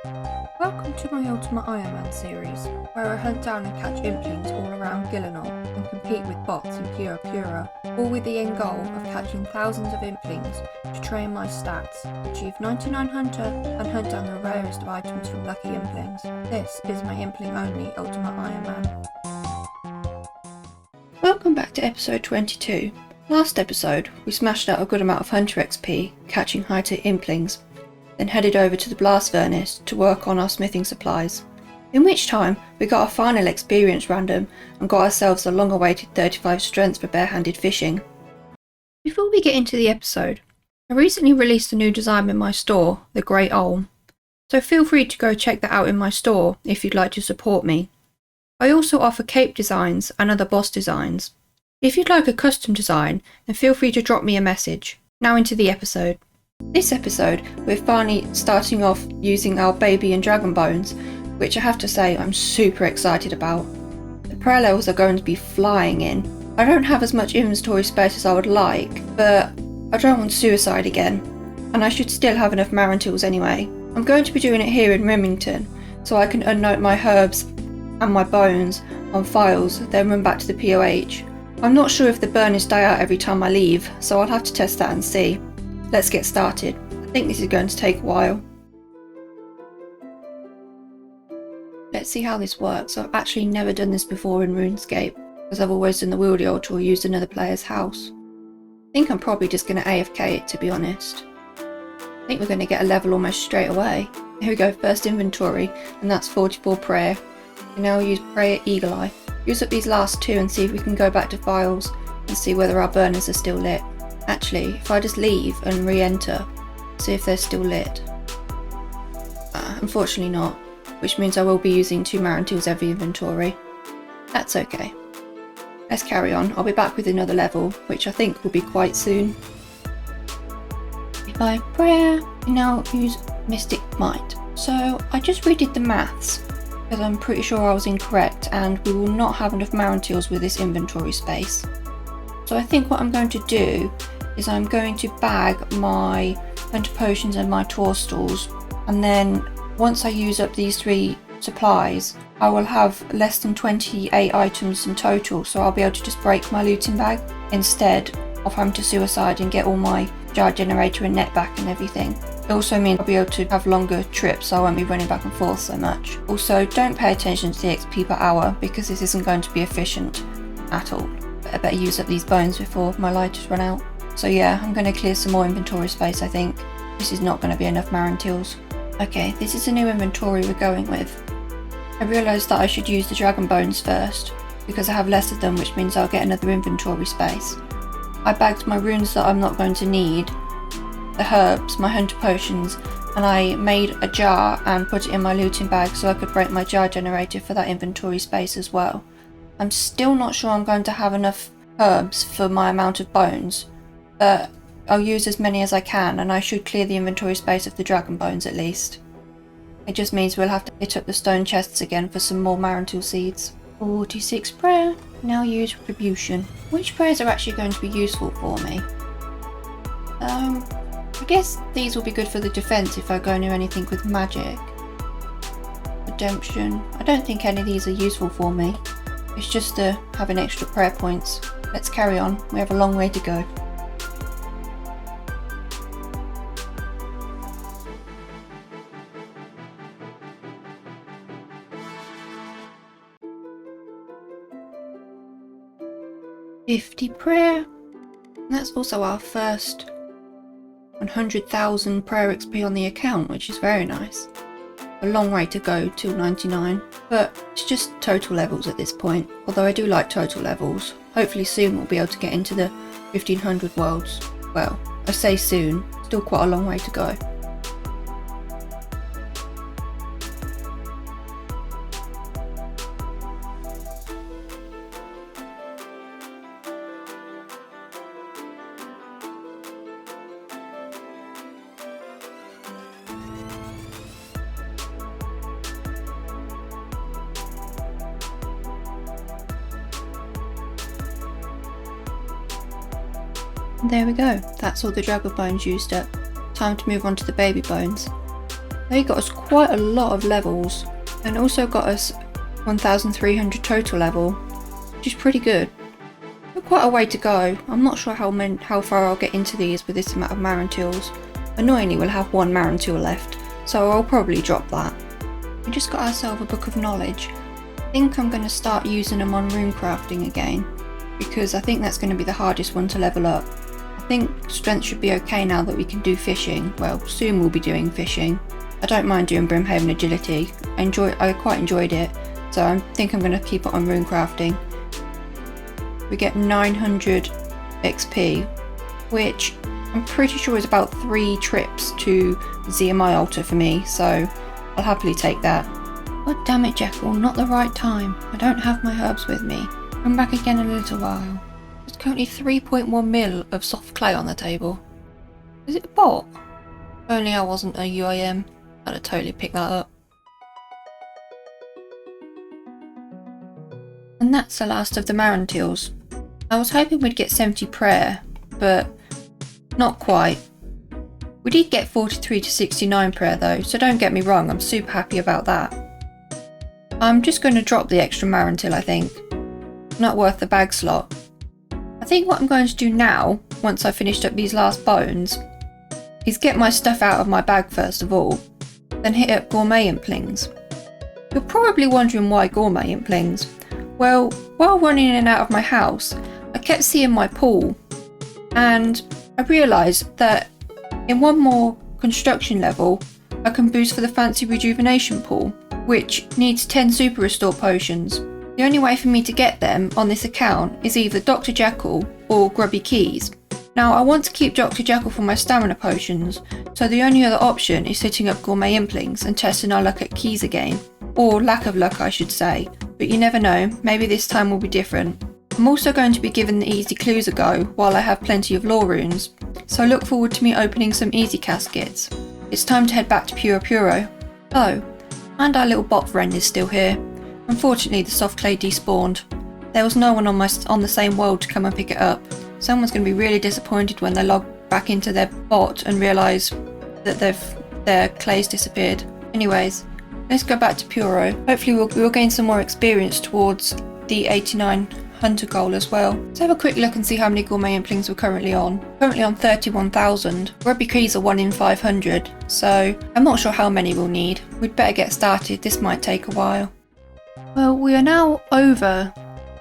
Welcome to my Ultimate UIM Series, where I hunt down and catch Implings all around Gillinor and compete with bots in Pura, all with the end goal of catching thousands of Implings to train my stats, achieve 99 Hunter and hunt down the rarest of items from Lucky Implings. This is my Impling Only Ultimate UIM. Welcome back to episode 22. Last episode, we smashed out a good amount of Hunter XP, catching high-tier Implings, then headed over to the blast furnace to work on our smithing supplies, in which time we got our final experience random and got ourselves a long awaited 35 strength for barehanded fishing. Before we get into the episode, I recently released a new design in my store, the Great Olm, so feel free to go check that out in my store if you'd like to support me. I also offer cape designs and other boss designs. If you'd like a custom design, then feel free to drop me a message. Now into the episode. This episode, we're finally starting off using our baby and dragon bones, which I have to say I'm super excited about. The prayer levels are going to be flying in. I don't have as much inventory space as I would like, but I don't want suicide again, and I should still have enough Marantils anyway. I'm going to be doing it here in Remington, so I can unnote my herbs and my bones on files, then run back to the POH. I'm not sure if the burners die out every time I leave, so I'll have to test that and see. Let's get started. I think this is going to take a while. Let's see how this works. I've actually never done this before in Runescape, because I've always done the wieldy altar or used another player's house. I think I'm probably just going to AFK it, to be honest. I think we're going to get a level almost straight away. Here we go, first inventory, and that's 44 prayer. We now use prayer eagle eye. Use up these last two and see if we can go back to files and see whether our burners are still lit. Actually, if I just leave and re-enter, see if they're still lit. Unfortunately not, which means I will be using 2 Marantils every inventory. That's okay. Let's carry on. I'll be back with another level, which I think will be quite soon. By prayer, we now use Mystic Might. So I just redid the maths, because I'm pretty sure I was incorrect and we will not have enough Marantils with this inventory space. So I think what I'm going to do is I'm going to bag my Hunter Potions and my Toadstools, and then once I use up these 3 supplies I will have less than 28 items in total, so I'll be able to just break my looting bag instead of having to suicide and get all my jar generator and net back and everything. It also means I'll be able to have longer trips, so I won't be running back and forth so much. Also, don't pay attention to the XP per hour because this isn't going to be efficient at all. But I better use up these bones before my lighters run out. So yeah, I'm going to clear some more inventory space I think. This is not going to be enough Marantils. Okay, this is a new inventory we're going with. I realised that I should use the dragon bones first, because I have less of them, which means I'll get another inventory space. I bagged my runes that I'm not going to need, the herbs, my Hunter Potions, and I made a jar and put it in my looting bag so I could break my jar generator for that inventory space as well. I'm still not sure I'm going to have enough herbs for my amount of bones, but I'll use as many as I can and I should clear the inventory space of the dragon bones at least. It just means we'll have to hit up the stone chests again for some more Marantil seeds. 46 prayer, now use retribution. Which prayers are actually going to be useful for me? I guess these will be good for the defense if I go near anything with magic. Redemption, I don't think any of these are useful for me. It's just to having extra prayer points. Let's carry on, we have a long way to go. $50 prayer. That's also our first 100,000 prayer XP on the account, which is very nice. A long way to go till 99, but it's just total levels at this point, although I do like total levels. Hopefully soon we'll be able to get into the 1500 worlds. Well, I say soon, still quite a long way to go. There we go, that's all the dragon bones used up. Time to move on to the baby bones. They got us quite a lot of levels and also got us 1,300 total level, which is pretty good. But quite a way to go. I'm not sure how far I'll get into these with this amount of Marrenteals. Annoyingly, we'll have one Marrenteal left, so I'll probably drop that. We just got ourselves a book of knowledge. I think I'm going to start using them on rune crafting again, because I think that's going to be the hardest one to level up. I think strength should be okay now that we can do fishing. Well, soon we'll be doing fishing. I don't mind doing Brimhaven agility. I quite enjoyed it, so I think I'm going to keep it on rune crafting. We get 900 XP, which I'm pretty sure is about 3 trips to ZMI altar for me, so I'll happily take that. God damn it, Jekyll, not the right time. I don't have my herbs with me. Come back again in a little while. There's currently 3.1 mil of soft clay on the table. Is it a bot? If only I wasn't a UIM, I'd have totally picked that up. And that's the last of the Marrenteals. I was hoping we'd get 70 prayer, but not quite. We did get 43 to 69 prayer though, so don't get me wrong, I'm super happy about that. I'm just going to drop the extra Marrenteal, I think. Not worth the bag slot. I think what I'm going to do now, once I've finished up these last bones, is get my stuff out of my bag first of all, then hit up Gourmet Implings. You're probably wondering why Gourmet Implings. Well, while running in and out of my house, I kept seeing my pool, and I realised that in one more construction level, I can boost for the fancy rejuvenation pool, which needs 10 super restore potions. The only way for me to get them on this account is either Dr. Jekyll or Grubby Keys. Now I want to keep Dr. Jekyll for my stamina potions, so the only other option is hitting up Gourmet Implings and testing our luck at keys again. Or lack of luck, I should say, but you never know, maybe this time will be different. I'm also going to be giving the easy clues a go while I have plenty of lore runes, so look forward to me opening some easy caskets. It's time to head back to Puro. Oh, and our little bot friend is still here. Unfortunately the soft clay despawned. There was no one on the same world to come and pick it up. Someone's going to be really disappointed when they log back into their bot and realise that their clay's disappeared. Anyways, let's go back to Puro. Hopefully we'll gain some more experience towards the 89 hunter goal as well. Let's have a quick look and see how many Gourmet Implings we're currently on. Currently on 31,000. Grubby Keys are 1 in 500, so I'm not sure how many we'll need. We'd better get started, this might take a while. Well, we are now over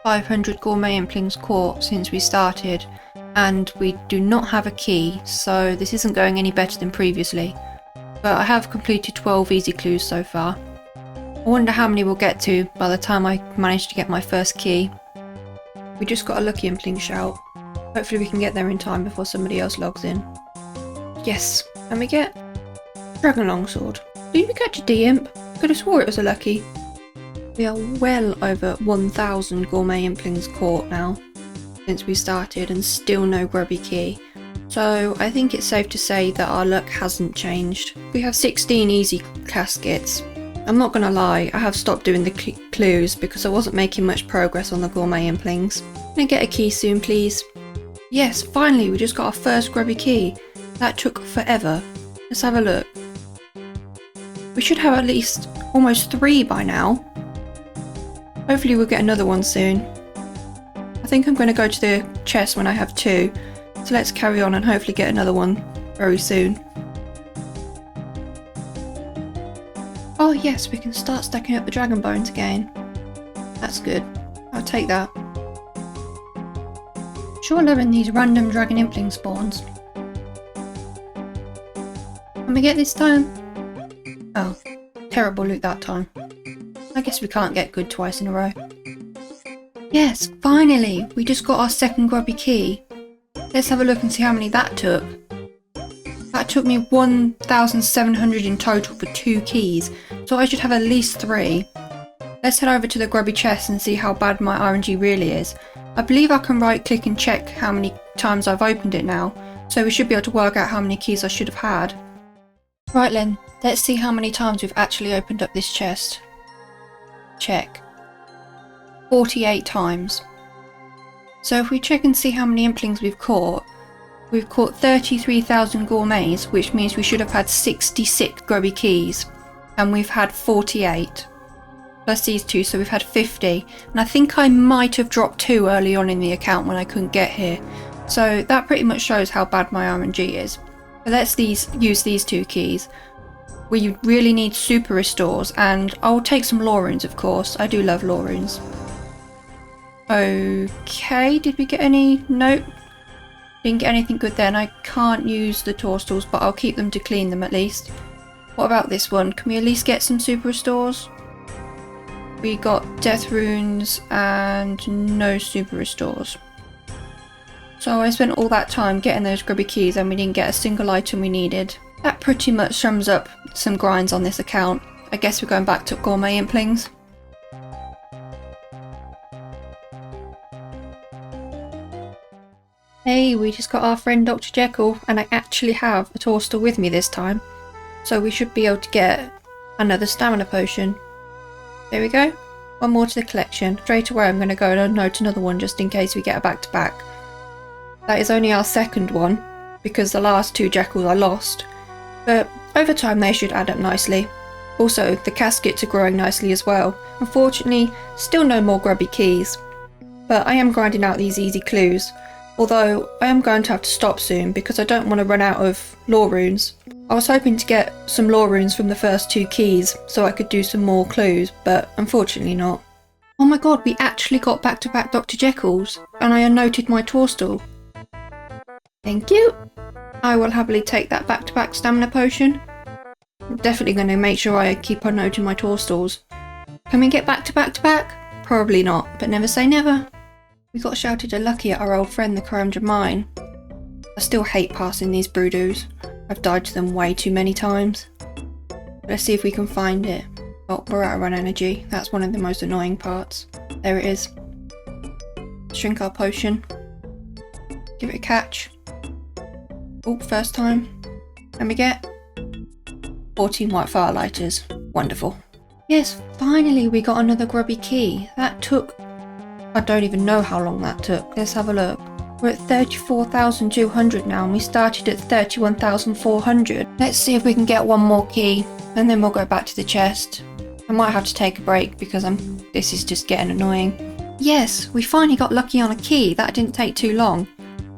500 Gourmet Implings caught since we started, and we do not have a key, so this isn't going any better than previously. But I have completed 12 easy clues so far. I wonder how many we'll get to by the time I manage to get my first key. We just got a lucky Impling shout. Hopefully we can get there in time before somebody else logs in. Yes, and we get Dragon Longsword. Did we catch a D-Imp? Could have swore it was a lucky. We are well over 1,000 Gourmet Implings caught now since we started, and still no Grubby Key. So I think it's safe to say that our luck hasn't changed. We have 16 easy caskets. I'm not gonna lie, I have stopped doing the clues because I wasn't making much progress on the Gourmet Implings. Can I get a key soon please? Yes, finally we just got our first Grubby Key. That took forever. Let's have a look. We should have at least almost 3 by now. Hopefully we'll get another one soon. I think I'm going to go to the chest when I have 2. So let's carry on and hopefully get another one very soon. Oh yes, we can start stacking up the dragon bones again. That's good. I'll take that. Sure loving these random dragon impling spawns. Can we get this time? Oh, terrible loot that time. I guess we can't get good twice in a row. Yes, finally! We just got our second Grubby Key. Let's have a look and see how many that took. That took me 1,700 in total for 2 keys, so I should have at least 3. Let's head over to the Grubby chest and see how bad my RNG really is. I believe I can right click and check how many times I've opened it now, so we should be able to work out how many keys I should have had. Right then, let's see how many times we've actually opened up this chest. Check. 48 times. So if we check and see how many implings we've caught, We've caught 33,000 gourmets, which means we should have had 66 grubby keys, and we've had 48. Plus these two, so we've had 50. And I think I might have dropped 2 early on in the account when I couldn't get here. So that pretty much shows how bad my RNG is. But let's use these 2 keys. We really need super restores, and I'll take some lore runes, of course. I do love lore runes. Okay, did we get any? Nope. Didn't get anything good then. I can't use the toadstools, but I'll keep them to clean them at least. What about this one? Can we at least get some super restores? We got death runes and no super restores. So I spent all that time getting those grubby keys and we didn't get a single item we needed. That pretty much sums up some grinds on this account. I guess we're going back to Gourmet Implings. Hey, we just got our friend Dr. Jekyll, and I actually have a toadstool with me this time. So we should be able to get another stamina potion. There we go. One more to the collection. Straight away I'm going to go and note another one just in case we get a back-to-back. That is only our second one, because the last 2 Jekylls I lost. But over time they should add up nicely. Also, the Caskets are growing nicely as well. Unfortunately, still no more grubby keys. But I am grinding out these easy clues. Although, I am going to have to stop soon because I don't want to run out of lore runes. I was hoping to get some lore runes from the first 2 keys so I could do some more clues, but unfortunately not. Oh my god, we actually got back-to-back Dr. Jekylls, and I unnoted my toadstool. Thank you! I will happily take that back-to-back stamina potion. I'm definitely going to make sure I keep on noting my toadstools. Can we get back-to-back-to-back? Probably not, but never say never. We got shouted a lucky at our old friend the Karamja mine. I still hate passing these broodoos. I've died to them way too many times. Let's see if we can find it. Oh, we're out of run energy. That's one of the most annoying parts. There it is. Shrink our potion. Give it a catch. Oh, first time. And we get 14 white firelighters. Wonderful. Yes, finally we got another grubby key. That took... I don't even know how long that took. Let's have a look. We're at 34,200 now and we started at 31,400. Let's see if we can get one more key and then we'll go back to the chest. I might have to take a break because this is just getting annoying. Yes, we finally got lucky on a key. That didn't take too long.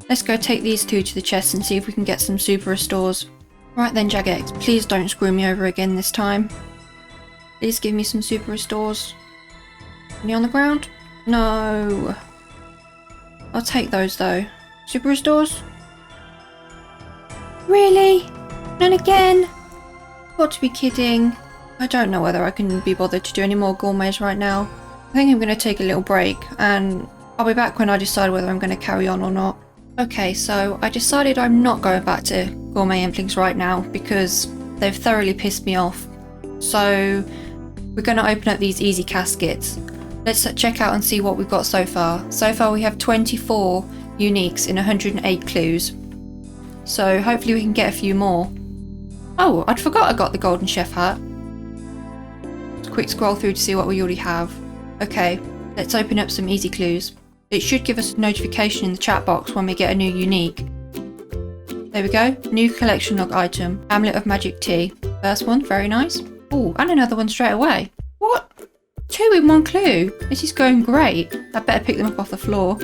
Let's go take these 2 to the chest and see if we can get some super restores. Right then, Jagex, please don't screw me over again this time. Please give me some super restores. Any on the ground? No. I'll take those though. Super restores? Really? And again? Got to be kidding. I don't know whether I can be bothered to do any more gourmets right now. I think I'm going to take a little break and I'll be back when I decide whether I'm going to carry on or not. Okay, so I decided I'm not going back to Gourmet Implings right now because they've thoroughly pissed me off. So we're going to open up these easy caskets. Let's check out and see what we've got so far. So far we have 24 uniques in 108 clues. So hopefully we can get a few more. Oh, I'd forgot I got the golden chef hat. Quick scroll through to see what we already have. Okay, let's open up some easy clues. It should give us a notification in the chat box when we get a new unique. There we go, new collection log item, Amulet of Magic Tea. First one, very nice. Oh, and another one straight away. What? 2 in 1 clue? This is going great. I better pick them up off the floor.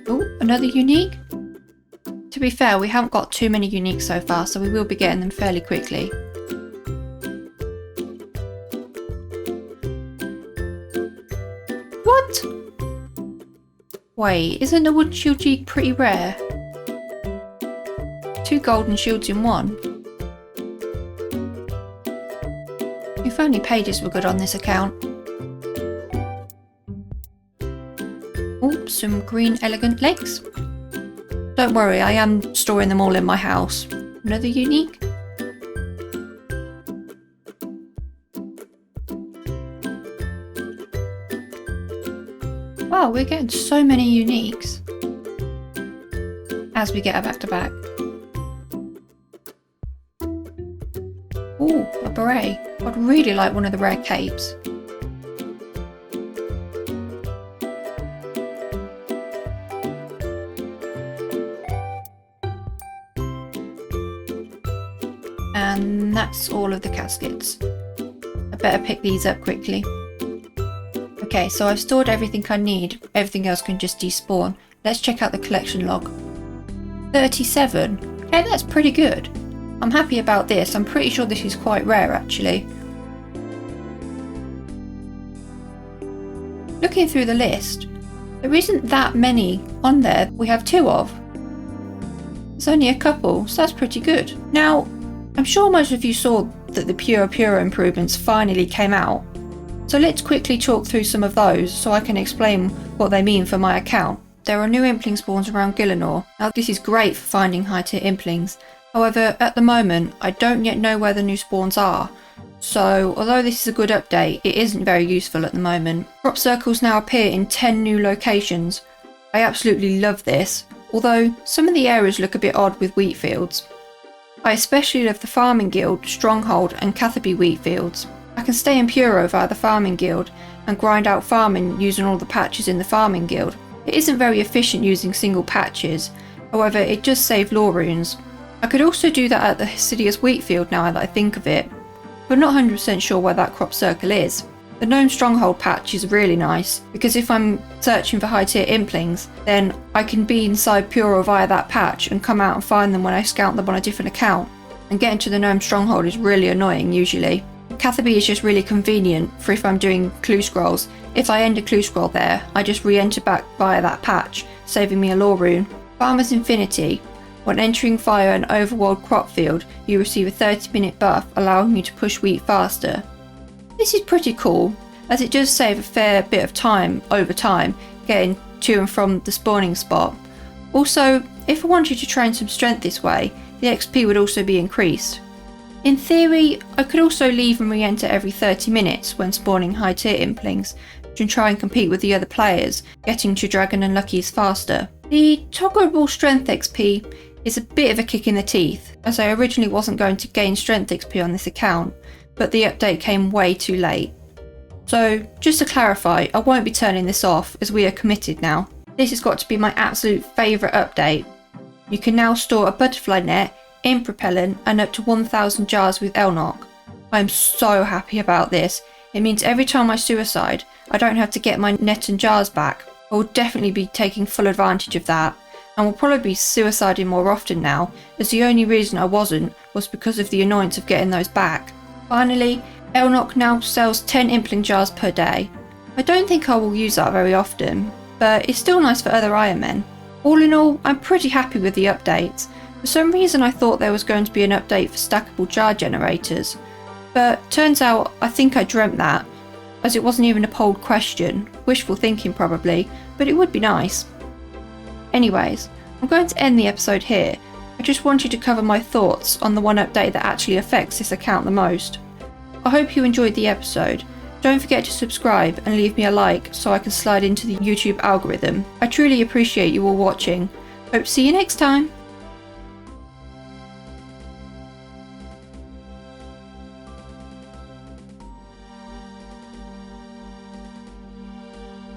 Oh, another unique. To be fair, we haven't got too many uniques so far, so we will be getting them fairly quickly. What? Wait, isn't the wood shield cheek pretty rare? 2 golden shields in 1. If only pages were good on this account. Oh, some green elegant legs. Don't worry, I am storing them all in my house. Another unique. Wow, we're getting so many uniques as we get a back-to-back. Ooh, a beret. I'd really like one of the rare capes. And that's all of the caskets. I better pick these up quickly. Okay, so I've stored everything I need. Everything else can just despawn. Let's check out the collection log. 37. Okay, that's pretty good. I'm happy about this. I'm pretty sure this is quite rare actually. Looking through the list, there isn't that many on there we have 2 of. There's only a couple, so that's pretty good. Now, I'm sure most of you saw that the Puro improvements finally came out. So let's quickly talk through some of those so I can explain what they mean for my account. There are new Impling spawns around Gillinor. Now this is great for finding high tier Implings. However, at the moment, I don't yet know where the new spawns are. So although this is a good update, it isn't very useful at the moment. Crop circles now appear in 10 new locations. I absolutely love this, although some of the areas look a bit odd with wheat fields. I especially love the Farming Guild, Stronghold and Catherby wheat fields. I can stay in Puro via the Farming Guild and grind out farming using all the patches in the Farming Guild. It isn't very efficient using single patches, however it does save lore runes. I could also do that at the Hesidius wheat field now that I think of it, but not 100% sure where that crop circle is. The Gnome Stronghold patch is really nice, because if I'm searching for high tier Implings, then I can be inside Puro via that patch and come out and find them when I scout them on a different account. And getting to the Gnome Stronghold is really annoying usually. Catherby is just really convenient for if I'm doing clue scrolls. If I end a clue scroll there, I just re-enter back via that patch, saving me a lore rune. Farmer's Infinity. When entering via an overworld crop field, you receive a 30-minute buff, allowing you to push wheat faster. This is pretty cool, as it does save a fair bit of time over time getting to and from the spawning spot. Also, if I wanted to train some strength this way, the XP would also be increased. In theory, I could also leave and re-enter every 30 minutes when spawning high tier Implings, to try and compete with the other players, getting to Dragon and Luckies faster. The toggleable strength XP is a bit of a kick in the teeth, as I originally wasn't going to gain strength XP on this account, but the update came way too late. So, just to clarify, I won't be turning this off as we are committed now. This has got to be my absolute favourite update. You can now store a butterfly net, in propellant and up to 1000 jars with Elnock. I am so happy about this. It means every time I suicide, I don't have to get my net and jars back. I will definitely be taking full advantage of that, and will probably be suiciding more often now, as the only reason I wasn't was because of the annoyance of getting those back. Finally, Elnock now sells 10 Impling jars per day. I don't think I will use that very often, but it's still nice for other Iron Men. All in all, I'm pretty happy with the updates. For some reason I thought there was going to be an update for stackable jar generators, but turns out I think I dreamt that, as it wasn't even a polled question. Wishful thinking probably, but it would be nice. Anyways, I'm going to end the episode here. I just wanted to cover my thoughts on the one update that actually affects this account the most. I hope you enjoyed the episode. Don't forget to subscribe and leave me a like so I can slide into the YouTube algorithm. I truly appreciate you all watching. Hope to see you next time.